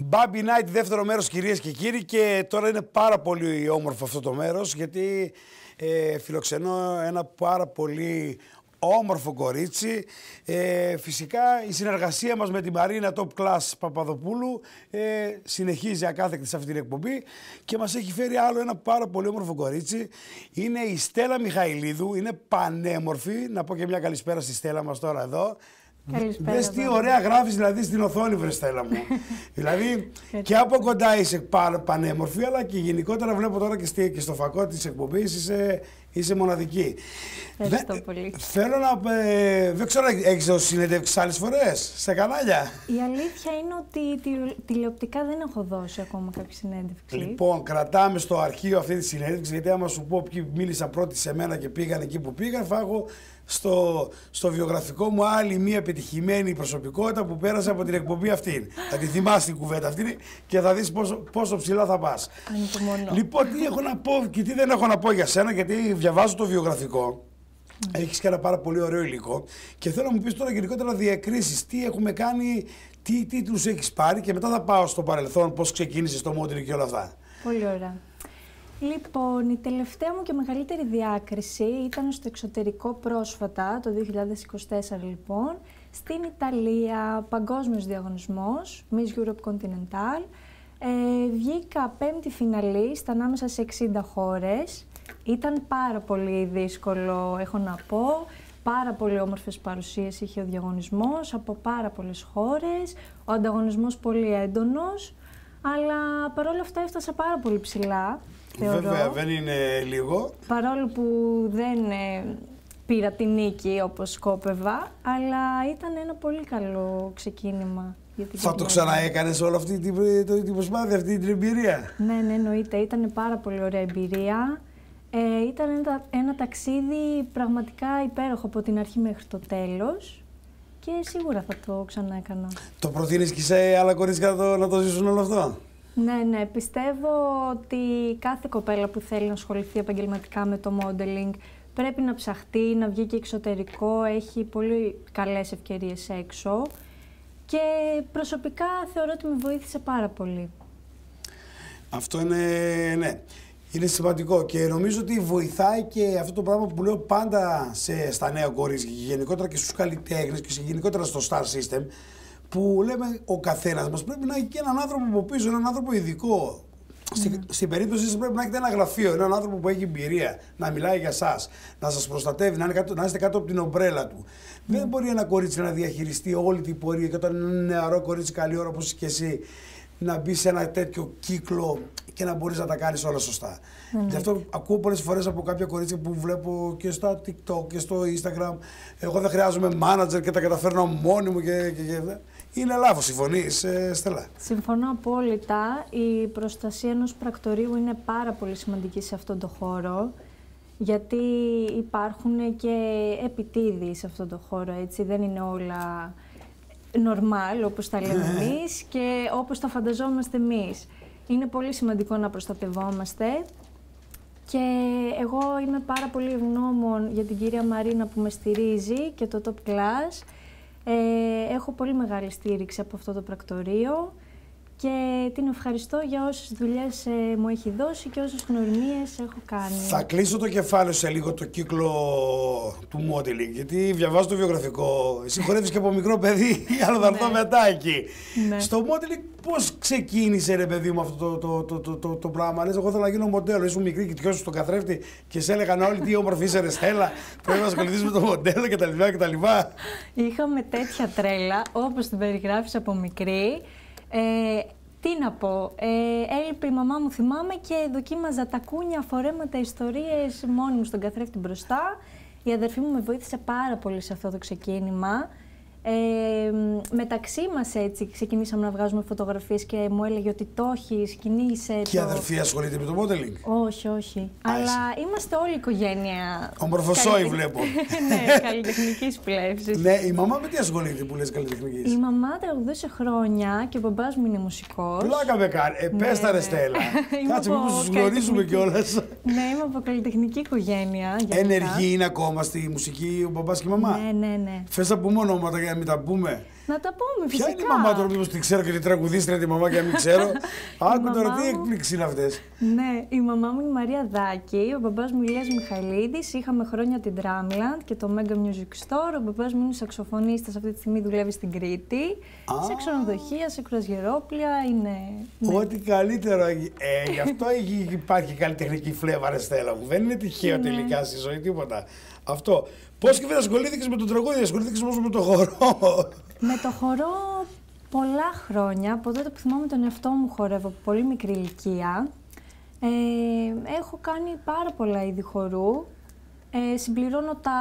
Bambi Night, δεύτερο μέρος, κυρίες και κύριοι, και τώρα είναι πάρα πολύ όμορφο αυτό το μέρος, γιατί φιλοξενώ ένα πάρα πολύ όμορφο κορίτσι. Φυσικά η συνεργασία μας με την Μαρίνα Top Class Παπαδοπούλου συνεχίζει ακάθεκτη σε αυτή την εκπομπή και μας έχει φέρει άλλο ένα πάρα πολύ όμορφο κορίτσι. Είναι η Στέλλα Μιχαηλίδου, είναι πανέμορφη. Να πω και μια καλησπέρα στη Στέλλα μας τώρα εδώ. Δες τι ωραία γράφεις δηλαδή στην οθόνη, βρε Στέλλα μου. Δηλαδή και από κοντά είσαι πανέμορφη, αλλά και γενικότερα βλέπω τώρα και στο φακό της εκπομπής είσαι μοναδική. Ευχαριστώ πολύ. Θέλω να... δεν ξέρω, έχεις δώσει συνέντευξη άλλες φορές σε κανάλια? Η αλήθεια είναι ότι τηλεοπτικά δεν έχω δώσει ακόμα κάποια συνέντευξη. Λοιπόν, κρατάμε στο αρχείο αυτή τη συνέντευξη, γιατί άμα σου πω ποιοι μίλησαν πρώτοι σε μένα και πήγαν εκεί που πήγαν, θα έχω στο βιογραφικό μου άλλη μία πετυχημένη προσωπικότητα που πέρασε από την εκπομπή αυτή. Θα τη θυμάσαι την κουβέντα αυτή και θα δεις πόσο ψηλά θα πας. Λοιπόν, τι έχω να πω και τι δεν έχω να πω για σένα, γιατί διαβάζω το βιογραφικό. Έχεις και ένα πάρα πολύ ωραίο υλικό και θέλω να μου πεις τώρα γενικότερα διακρίσεις, τι έχουμε κάνει, τι τίτλους έχεις πάρει, και μετά θα πάω στο παρελθόν, πώς ξεκίνησες το modeling και όλα αυτά. Πολύ ωραία. Λοιπόν, η τελευταία μου και μεγαλύτερη διάκριση ήταν στο εξωτερικό πρόσφατα, το 2024 λοιπόν, στην Ιταλία, παγκόσμιος διαγωνισμός, Miss Europe Continental. Βγήκα 5η φιναλίστ ανάμεσα σε 60 χώρες. Ήταν πάρα πολύ δύσκολο, έχω να πω. Πάρα πολύ όμορφες παρουσίες είχε ο διαγωνισμός από πάρα πολλές χώρες. Ο ανταγωνισμός πολύ έντονος, αλλά παρόλα αυτά έφτασα πάρα πολύ ψηλά. Θεωρώ. Βέβαια, δεν είναι λίγο. Παρόλο που δεν πήρα τη νίκη όπως σκόπευα, αλλά ήταν ένα πολύ καλό ξεκίνημα. Θα το ξαναέκανες όλη αυτή την προσπάθεια, αυτή την εμπειρία? Ναι, εννοείται. Ήταν πάρα πολύ ωραία εμπειρία. Ήταν ένα ταξίδι πραγματικά υπέροχο από την αρχή μέχρι το τέλος και σίγουρα θα το ξαναέκανα. Το προτείνεις και σε άλλα κορίτσια να το ζήσουν όλο αυτό? Ναι, πιστεύω ότι κάθε κοπέλα που θέλει να ασχοληθεί επαγγελματικά με το modeling πρέπει να ψαχτεί, να βγει και εξωτερικό, έχει πολύ καλές ευκαιρίες έξω και προσωπικά θεωρώ ότι με βοήθησε πάρα πολύ. Αυτό είναι, ναι, είναι σημαντικό και νομίζω ότι βοηθάει και αυτό το πράγμα που λέω πάντα στα νέα κορίτσια και γενικότερα και στους καλλιτέχνες και γενικότερα στο Star System, που λέμε ο καθένας μας πρέπει να έχει και έναν άνθρωπο από πίσω, έναν άνθρωπο ειδικό. Στην περίπτωση σας πρέπει να έχετε ένα γραφείο, έναν άνθρωπο που έχει εμπειρία, να μιλάει για εσάς, να σας προστατεύει, να είστε κάτω από την ομπρέλα του. Δεν μπορεί ένα κορίτσι να διαχειριστεί όλη την πορεία και όταν είναι νεαρό κορίτσι καλή ώρα όπως και εσύ, να μπει σε ένα τέτοιο κύκλο και να μπορείς να τα κάνεις όλα σωστά. Γι' αυτό ακούω πολλές φορές από κάποια κορίτσια που βλέπω και στα TikTok και στο Instagram, εγώ δεν χρειάζομαι manager και τα καταφέρνω μόνη μου και είναι λάθος. Συμφωνείς, Στέλλα? Συμφωνώ απόλυτα. Η προστασία ενός πρακτορείου είναι πάρα πολύ σημαντική σε αυτόν τον χώρο, γιατί υπάρχουν και επιτίδιοι σε αυτόν τον χώρο, έτσι. Δεν είναι όλα normal, όπως τα λέμε εμείς και όπως τα φανταζόμαστε εμείς. Είναι πολύ σημαντικό να προστατευόμαστε και εγώ είμαι πάρα πολύ ευγνώμων για την κυρία Μαρίνα που με στηρίζει και το Top Class. Έχω πολύ μεγάλη στήριξη από αυτό το πρακτορείο και την ευχαριστώ για όσες δουλειές μου έχει δώσει και όσες γνωριμίες έχω κάνει. Θα κλείσω το κεφάλαιο σε λίγο το κύκλο του modeling, γιατί διαβάζω το βιογραφικό. Εσύ χορεύεις και από μικρό παιδί, αλλά θα έρθω μετά εκεί. Ναι. Στο modeling πώς ξεκίνησε, ρε παιδί μου, αυτό το πράγμα? Λες, εγώ θέλω να γίνω μοντέλο. Ήσουν μικρή και τυχιώσου στον καθρέφτη και σε έλεγαν όλοι τι όμορφη είσαι, ρε Στέλλα, πρέπει να ασχοληθείς με το μοντέλο κτλ. Είχαμε τέτοια τρέλα, όπως την περιγράφεις από μικρή. Τι να πω, έλειπε η μαμά μου, θυμάμαι, και δοκίμαζα τακούνια, φορέματα, ιστορίες μόνη μου στον καθρέφτη μπροστά. Η αδερφή μου με βοήθησε πάρα πολύ σε αυτό το ξεκίνημα. Μεταξύ μας έτσι ξεκινήσαμε να βγάζουμε φωτογραφίες και μου έλεγε ότι το έχεις, κινείσαι. Και η αδερφή ασχολείται με το modeling? Όχι. Αλλά είμαστε όλη οικογένεια. Ομορφοσόη βλέπω. Ναι, καλλιτεχνικής πλεύσης. Ναι, η μαμά με τι ασχολείται που λες καλλιτεχνικής? Η μαμά τραγουδούσε χρόνια και ο μπαμπάς μου είναι μουσικός. Πλάκα με κάνει. Πες τα, ρε Στέλλα. Κάτσε, μήπως τους γνωρίζουμε κιόλας. Ναι, είμαι από καλλιτεχνική οικογένεια. Ενεργή είναι ακόμα στη μουσική ο μπαμπάς και η μαμά? Ναι. Θες να πούμε ονόματα για να μην τα πούμε? Να τα πούμε, φυσικά. Ποια είναι η μαμά τώρα, μήπως τη ξέρω και τη τραγουδίστρια τη μαμά και να μην ξέρω. Άκου τώρα, τι έκπληξη είναι αυτές. Ναι, η μαμά μου είναι η Μαρία Δάκη, ο μπαμπάς μου Ηλίας Μιχαηλίδης, είχαμε χρόνια την Drumland και το Mega Music Store, ο μπαμπάς μου είναι σαξοφωνίστας, αυτή τη στιγμή δουλεύει στην Κρήτη, σε ξενοδοχεία, σε κρουαζιερόπλια, είναι... Ναι. Ό,τι καλύτερο, γι' αυτό υπάρχει καλλιτεχνική φλέβα, Στέλλα μου, δεν είναι τυχαίο τελικά στη ζωή τίποτα. Αυτό. Πώς και δεν ασχολήθηκες με το τραγούδι, ασχολήθηκες όμως με το χορό. Με το χορό πολλά χρόνια, από τότε που θυμάμαι τον εαυτό μου χορεύω από πολύ μικρή ηλικία. Έχω κάνει πάρα πολλά είδη χορού. Συμπληρώνω τα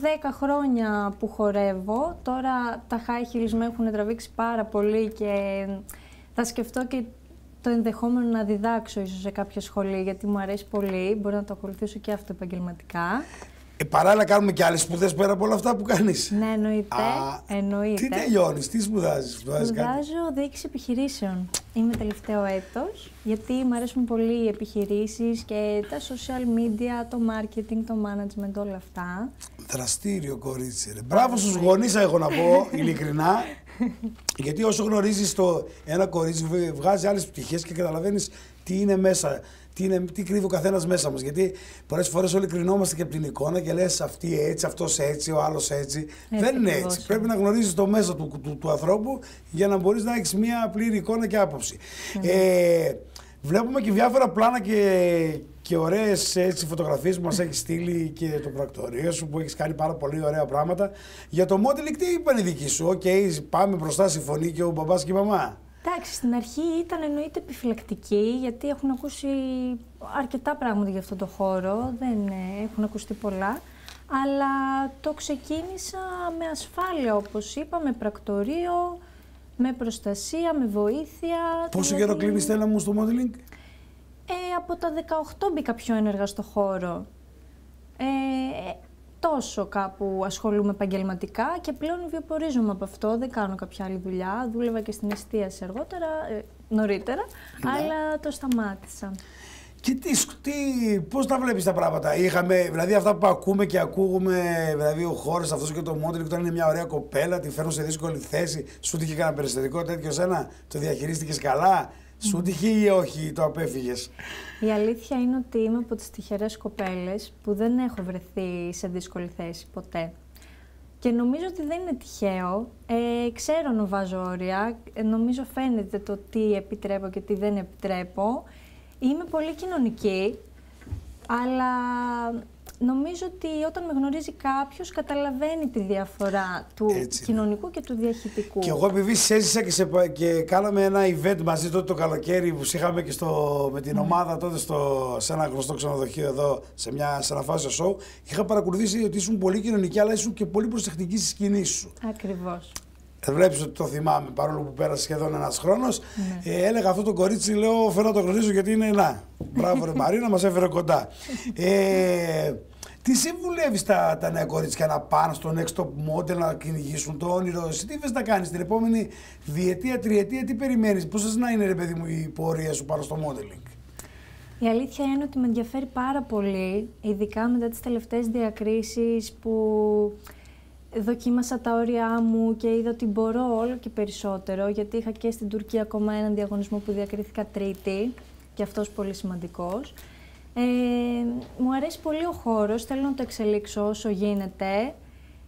10 χρόνια που χορεύω. Τώρα τα high heels με έχουν τραβήξει πάρα πολύ και θα σκεφτώ και το ενδεχόμενο να διδάξω ίσως σε κάποια σχολή, γιατί μου αρέσει πολύ. Μπορώ να το ακολουθήσω και αυτό επαγγελματικά. Παράλληλα κάνουμε και άλλες σπουδές πέρα από όλα αυτά που κάνεις. Ναι, εννοείται. Τι τελειώνεις, τι σπουδάζεις? Σπουδάζω διοίκηση επιχειρήσεων. Είμαι τελευταίο έτος, γιατί μου αρέσουν πολύ οι επιχειρήσεις και τα social media, το marketing, το management, όλα αυτά. Δραστήριο κορίτσι, ρε. Μπράβο στους γονείς, έχω να πω, ειλικρινά. Γιατί όσο γνωρίζεις ένα κορίτσι βγάζει άλλες πτυχές και καταλαβαίνεις τι είναι μέσα. Τι κρύβει ο καθένας μέσα μας. Γιατί πολλές φορές όλοι κρινόμαστε και από την εικόνα και λες αυτή έτσι, αυτός έτσι, ο άλλος έτσι. Δεν είναι έτσι. Πρέπει να γνωρίζεις το μέσα του ανθρώπου για να μπορείς να έχεις μια πλήρη εικόνα και άποψη. Βλέπουμε και διάφορα πλάνα και ωραίες φωτογραφίες που μας έχεις στείλει και το πρακτορείο σου που έχεις κάνει πάρα πολύ ωραία πράγματα. Για το modeling τι είπαν οι δικοί σου? Πάμε μπροστά, συμφωνεί και ο μπαμπάς και η μαμά. Εντάξει, στην αρχή ήταν εννοείται επιφυλακτική, γιατί έχουν ακούσει αρκετά πράγματα για αυτό το χώρο, δεν έχουν ακουστεί πολλά, αλλά το ξεκίνησα με ασφάλεια, όπως είπα, με πρακτορείο, με προστασία, με βοήθεια. Πόσο καιρό κλείνεις, Στέλλα μου, στο modeling? Από τα 18 μπήκα πιο ένεργα στο χώρο. Τόσο κάπου ασχολούμαι επαγγελματικά και πλέον βιοπορίζομαι από αυτό, δεν κάνω κάποια άλλη δουλειά. Δούλευα και στην εστίαση νωρίτερα, αλλά το σταμάτησα. Και πώς τα βλέπεις τα πράγματα? Δηλαδή αυτά που ακούμε και ακούγουμε, δηλαδή ο χώρος αυτός και το modeling, όταν είναι μια ωραία κοπέλα, τη φέρνουν σε δύσκολη θέση, σου τύχε κανένα περιστατικό τέτοιο σένα, το διαχειρίστηκες καλά? Σου τύχε ή όχι, το απέφυγες? Η αλήθεια είναι ότι είμαι από τις τυχερές κοπέλες που δεν έχω βρεθεί σε δύσκολη θέση ποτέ. Και νομίζω ότι δεν είναι τυχαίο. Ξέρω να βάζω όρια, νομίζω φαίνεται το τι επιτρέπω και τι δεν επιτρέπω. Είμαι πολύ κοινωνική, αλλά νομίζω ότι όταν με γνωρίζει κάποιος καταλαβαίνει τη διαφορά του κοινωνικού και του διαχειτικού. Και εγώ επειδή έζησα και κάναμε ένα event μαζί τότε το καλοκαίρι που είχαμε και με την ομάδα τότε σε ένα γνωστό ξενοδοχείο εδώ, σε ένα φάσιο show, είχα παρακολουθήσει ότι ήσουν πολύ κοινωνική, αλλά ήσουν και πολύ προσεκτική στη σκηνή σου. Ακριβώς. Βλέπεις ότι το θυμάμαι, παρόλο που πέρασε σχεδόν ένας χρόνος. Έλεγα αυτό το κορίτσι, λέω, φέρω να το γνωρίζω γιατί είναι μπράβο ρε Μαρίνα, μας έφερε κοντά. Τι συμβουλεύεις τα νέα κορίτσια να πάνε στο next top model, να κυνηγήσουν το όνειρο? Εσύ τι θες να κάνεις την επόμενη διετία, τριετία, τι περιμένεις? Πώς θες να είναι, ρε παιδί μου, η πορεία σου πάνω στο modeling? Η αλήθεια είναι ότι με ενδιαφέρει πάρα πολύ, ειδικά μετά τις τελευταίες διακρίσεις που δοκίμασα τα όρια μου και είδα ότι μπορώ όλο και περισσότερο, γιατί είχα και στην Τουρκία ακόμα έναν διαγωνισμό που διακρίθηκα τρίτη και αυτός πολύ σημαντικός. Μου αρέσει πολύ ο χώρος, θέλω να το εξελίξω όσο γίνεται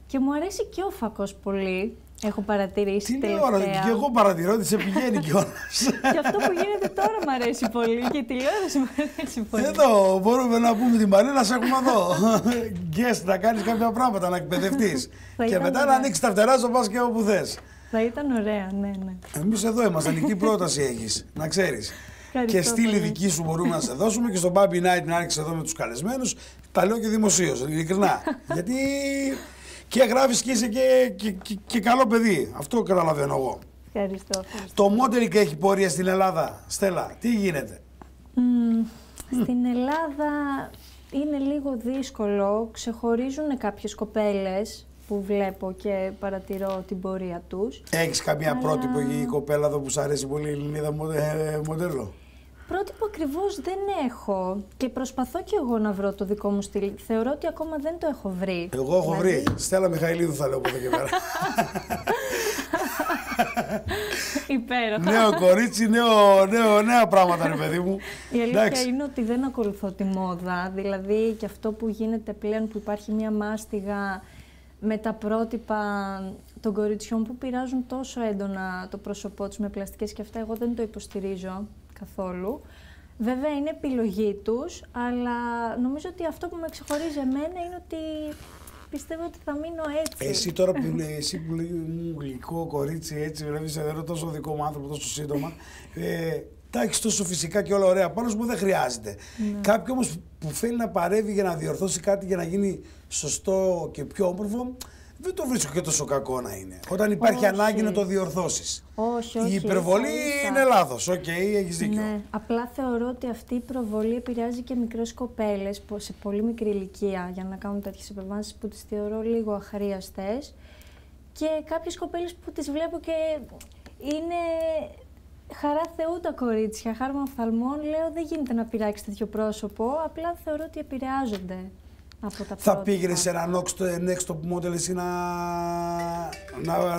και μου αρέσει και ο φακός πολύ, έχω παρατηρήσει τελευταία. Και εγώ παρατηρώ ότι σε πηγαίνει κιόλας. Και αυτό που γίνεται τώρα μου αρέσει πολύ και η τηλεόραση μου αρέσει πολύ. Εδώ μπορούμε να πούμε την Μαρίνα, σε έχουμε εδώ. Guest, να κάνεις κάποια πράγματα, να εκπαιδευτείς. Και μετά να ανοίξεις τα φτερά σου, πας και όπου θες. Θα ήταν ωραία, ναι. Εμείς εδώ είμαστε, ανοιχτή πρόταση έχεις, να ξέρεις. Και στήλη δική σου μπορούμε να σε δώσουμε και στο Baby Night να έρχεσαι εδώ με τους καλεσμένους. Τα λέω και δημοσίως, ειλικρινά. Γιατί και γράφεις και είσαι και καλό παιδί. Αυτό καταλαβαίνω εγώ. Ευχαριστώ. Το modeling έχει πορεία στην Ελλάδα, Στέλλα, τι γίνεται? Στην Ελλάδα είναι λίγο δύσκολο. Ξεχωρίζουν κάποιες κοπέλες που βλέπω και παρατηρώ την πορεία τους. Έχεις καμία πρότυπο η κοπέλα εδώ που σου αρέσει πολύ, η Ελληνίδα μοντέλο? Πρότυπο ακριβώς δεν έχω και προσπαθώ κι εγώ να βρω το δικό μου στυλ. Θεωρώ ότι ακόμα δεν το έχω βρει. Εγώ έχω βρει. Στέλλα Μιχαηλίδου θα λέω από εδώ και πέρα. Υπέροχα. Νέο κορίτσι, νέα πράγματα, ρε παιδί μου. Η αλήθεια είναι ότι δεν ακολουθώ τη μόδα. Δηλαδή και αυτό που γίνεται πλέον, που υπάρχει μια μάστιγα με τα πρότυπα των κοριτσιών που πειράζουν τόσο έντονα το πρόσωπό τους με πλαστικές και αυτά, εγώ δεν το υποστηρίζω καθόλου. Βέβαια είναι επιλογή τους, αλλά νομίζω ότι αυτό που με ξεχωρίζει εμένα είναι ότι πιστεύω ότι θα μείνω έτσι. Εσύ τώρα που λέει μου γλυκό κορίτσι, έτσι βλέπεις, δεν τόσο δικό μου άνθρωπο τόσο σύντομα. Τα έχεις τόσο φυσικά και όλα ωραία πάνω σου που δεν χρειάζεται. Ναι. Κάποιοι όμως που θέλει να παρεύει για να διορθώσει κάτι για να γίνει σωστό και πιο όμορφο, δεν το βρίσκω και τόσο κακό να είναι. Όταν υπάρχει ανάγκη να το διορθώσεις. Όχι. Η υπερβολή είναι λάθος. Οκ, έχεις δίκιο. Ναι. Απλά θεωρώ ότι αυτή η προβολή επηρεάζει και μικρές κοπέλες σε πολύ μικρή ηλικία για να κάνουν τέτοιες επεμβάσεις που τις θεωρώ λίγο αχρίαστες. Και κάποιες κοπέλες που τις βλέπω και είναι χαρά Θεού τα κορίτσια, χάρμα οφθαλμών. Λέω δεν γίνεται να πειράξει τέτοιο πρόσωπο. Απλά θεωρώ ότι επηρεάζονται. Θα πήγαινε σε ένα next top model εσύ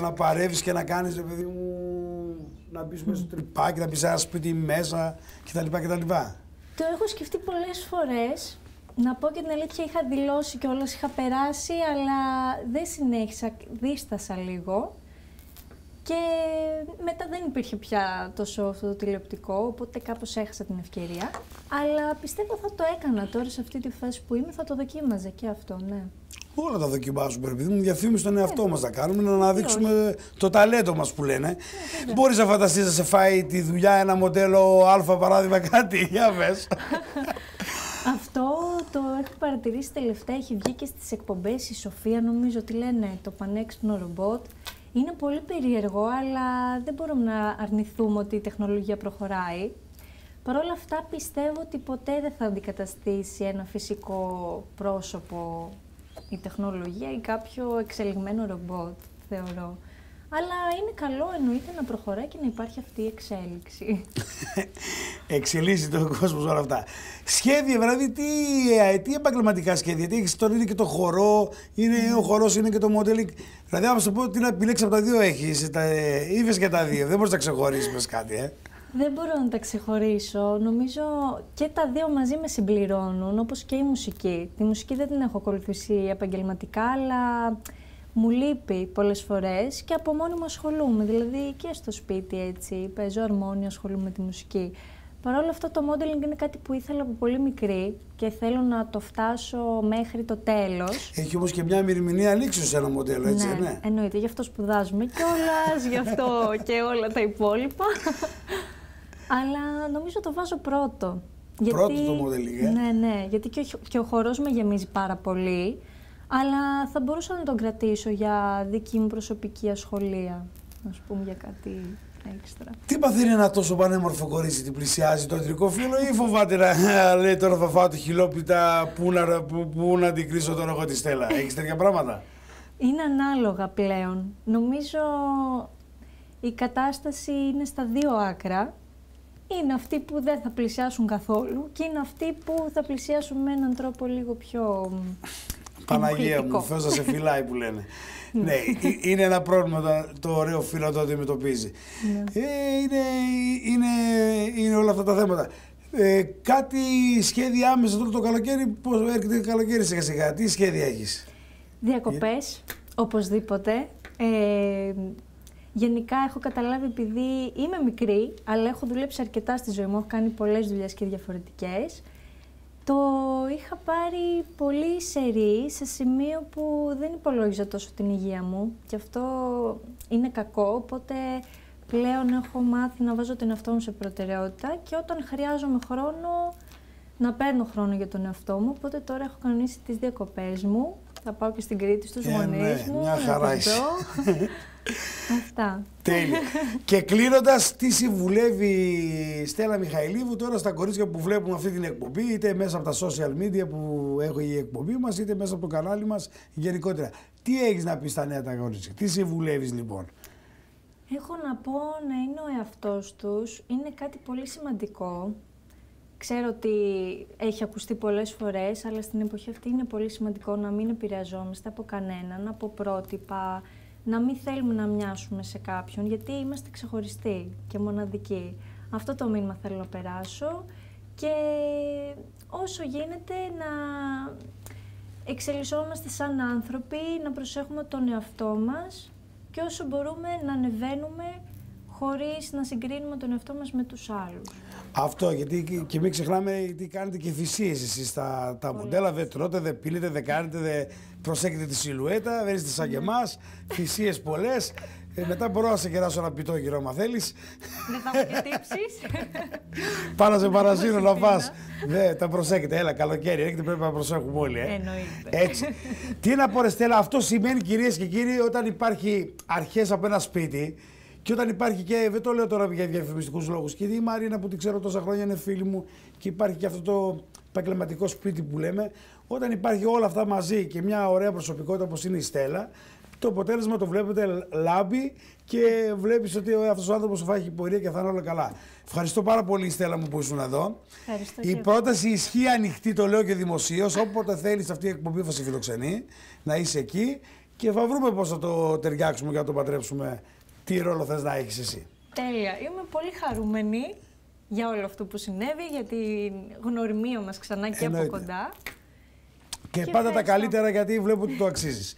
να παρεύεις και να κάνεις, παιδί μου, να μπεις μέσα στο τρυπάκι, να μπεις σε ένα σπίτι μέσα κτλ. Το έχω σκεφτεί πολλές φορές. Να πω και την αλήθεια, είχα δηλώσει και όλες είχα περάσει, αλλά δεν συνέχισα, δίστασα λίγο. Και μετά δεν υπήρχε πια τόσο αυτό το τηλεοπτικό, οπότε κάπως έχασα την ευκαιρία. Αλλά πιστεύω θα το έκανα τώρα σε αυτή τη φάση που είμαι, θα το δοκίμαζα και αυτό, ναι. Όλα τα δοκιμάζουμε, παιδί μου. Διαφήμιση στον εαυτό μας να κάνουμε, να αναδείξουμε το ταλέντο μας που λένε. Μπορείς να φανταστείς να σε φάει τη δουλειά ένα μοντέλο Α, παράδειγμα, κάτι, για πες. Αυτό το έχω παρατηρήσει τελευταία, έχει βγει και στις εκπομπές η Σοφία, νομίζω ότι λένε το πανέξυπνο ρομπότ. Είναι πολύ περίεργο, αλλά δεν μπορούμε να αρνηθούμε ότι η τεχνολογία προχωράει. Παρ' όλα αυτά πιστεύω ότι ποτέ δεν θα αντικαταστήσει ένα φυσικό πρόσωπο η τεχνολογία ή κάποιο εξελιγμένο ρομπότ, θεωρώ. Αλλά είναι καλό, εννοείται, να προχωράει και να υπάρχει αυτή η εξέλιξη. Εξελίσσεται ο κόσμος όλα αυτά. Σχέδια, δηλαδή, τι επαγγελματικά σχέδια, τι έχεις τώρα, είναι και το χορό, ο χορός είναι και το modeling. Δηλαδή, άμα σου πω τι να επιλέξεις από τα δύο έχεις, είπες και τα δύο, δεν μπορείς να ξεχωρίσεις κάτι, Δεν μπορώ να τα ξεχωρίσω. Νομίζω και τα δύο μαζί με συμπληρώνουν, όπως και η μουσική. Τη μουσική δεν την έχω ακολουθήσει επαγγελματικά, αλλά μου λείπει πολλές φορές και από μόνη μου ασχολούμαι, δηλαδή και στο σπίτι έτσι, παίζω αρμόνιο, ασχολούμαι με τη μουσική. Παρ' όλα αυτά το modeling είναι κάτι που ήθελα από πολύ μικρή και θέλω να το φτάσω μέχρι το τέλος. Έχει όμως και μια μυρμηνία λήξεως σε ένα μοντέλο, έτσι, ναι. Εννοείται, γι' αυτό σπουδάζουμε κιόλας, γι' αυτό και όλα τα υπόλοιπα. Αλλά νομίζω το βάζω πρώτο. Πρώτο το modeling, Ναι, γιατί και ο χορός με γεμίζει πάρα πολύ. Αλλά θα μπορούσα να τον κρατήσω για δική μου προσωπική ασχολία, ας πούμε, για κάτι έξτρα. Τι παθαίνει ένα τόσο πανέμορφο κορίτσι, την πλησιάζει το αντρικό φύλλο ή φοβάται να λέει τώρα θα φάω τη χιλόπιτα, πού να την κρίσω τώρα εγώ τη Στέλλα? Έχεις τέτοια πράγματα? Είναι ανάλογα πλέον. Νομίζω η κατάσταση είναι στα δύο άκρα. Είναι αυτοί που δεν θα πλησιάσουν καθόλου και είναι αυτοί που θα πλησιάσουν με έναν τρόπο λίγο πιο... Παναγία μου, Θεός να σε φυλάει που λένε. Ναι, είναι ένα πρόβλημα το ωραίο φύλλο να το αντιμετωπίζει. Είναι όλα αυτά τα θέματα. Κάτι σχέδια άμεσα τώρα το καλοκαίρι, πώς έρχεται το καλοκαίρι σιγά σιγά, τι σχέδια έχεις? Διακοπές, οπωσδήποτε. Γενικά έχω καταλάβει, επειδή είμαι μικρή, αλλά έχω δουλέψει αρκετά στη ζωή μου, έχω κάνει πολλές δουλειές και διαφορετικές. Το είχα πάρει πολύ σερί, σε σημείο που δεν υπολόγιζα τόσο την υγεία μου και αυτό είναι κακό, οπότε πλέον έχω μάθει να βάζω τον εαυτό μου σε προτεραιότητα και όταν χρειάζομαι χρόνο, να παίρνω χρόνο για τον εαυτό μου, οπότε τώρα έχω κανονίσει τις διακοπές μου, θα πάω και στην Κρήτη στους γονείς μου, μια χαρά είσαι. Αυτά. Τέλεια. Και κλείνοντας, τι συμβουλεύει η Στέλλα Μιχαηλίδου τώρα στα κορίτσια που βλέπουν αυτή την εκπομπή, είτε μέσα από τα social media που έχει η εκπομπή μας, είτε μέσα από το κανάλι μας γενικότερα? Τι έχεις να πεις στα νέα τα κορίτσια, τι συμβουλεύεις λοιπόν? Έχω να πω να είναι ο εαυτός τους, είναι κάτι πολύ σημαντικό. Ξέρω ότι έχει ακουστεί πολλές φορές, αλλά στην εποχή αυτή είναι πολύ σημαντικό να μην επηρεαζόμαστε από κανέναν, από πρότυπα, να μην θέλουμε να μοιάσουμε σε κάποιον, γιατί είμαστε ξεχωριστοί και μοναδικοί. Αυτό το μήνυμα θέλω να περάσω και όσο γίνεται να εξελισσόμαστε σαν άνθρωποι, να προσέχουμε τον εαυτό μας και όσο μπορούμε να ανεβαίνουμε χωρίς να συγκρίνουμε τον εαυτό μας με τους άλλους. Αυτό, γιατί και μην ξεχνάμε τι κάνετε και θυσίες εσείς τα μοντέλα, δεν τρώτε, δεν πίνετε, δεν κάνετε, δεν προσέχετε τη σιλουέτα, δεν είστε σαν και εμάς, θυσίες πολλές. Μετά μπορώ να σε κεράσω ένα πιτόγυρο, άμα θέλεις. Δεν θα έχω και τύψεις. Πάνω σε παρασύρω να φας. Τα προσέχετε, έλα, καλοκαίρι έρχεται, πρέπει να προσέχουμε όλοι. Εννοείται. Έτσι. Τι να πω, ρε Στέλλα, αυτό σημαίνει, κυρίες και κύριοι, όταν υπάρχει αρχές από ένα σπίτι και όταν υπάρχει και, δεν το λέω τώρα για διαφημιστικούς λόγους, και η Μαρίνα που την ξέρω τόσα χρόνια είναι φίλη μου και υπάρχει και αυτό το επαγγελματικό σπίτι που λέμε, όταν υπάρχει όλα αυτά μαζί και μια ωραία προσωπικότητα όπως είναι η Στέλλα, το αποτέλεσμα το βλέπετε λάμπει και βλέπεις ότι αυτός ο άνθρωπος θα έχει πορεία και θα είναι όλα καλά. Ευχαριστώ πάρα πολύ, Στέλλα μου, που ήσουν εδώ. Η πρόταση ισχύει ανοιχτή, το λέω και δημοσίως. Όποτε θέλεις αυτή η εκπομπή θα σε φιλοξενεί, να είσαι εκεί και θα βρούμε πώς θα το ταιριάξουμε και να το παντρέψουμε. Τι ρόλο θες να έχεις εσύ? Τέλεια. Είμαι πολύ χαρούμενη για όλο αυτό που συνέβη, για την γνωριμία μας ξανά και από κοντά. Και πάντα τα καλύτερα, γιατί βλέπω ότι το αξίζεις.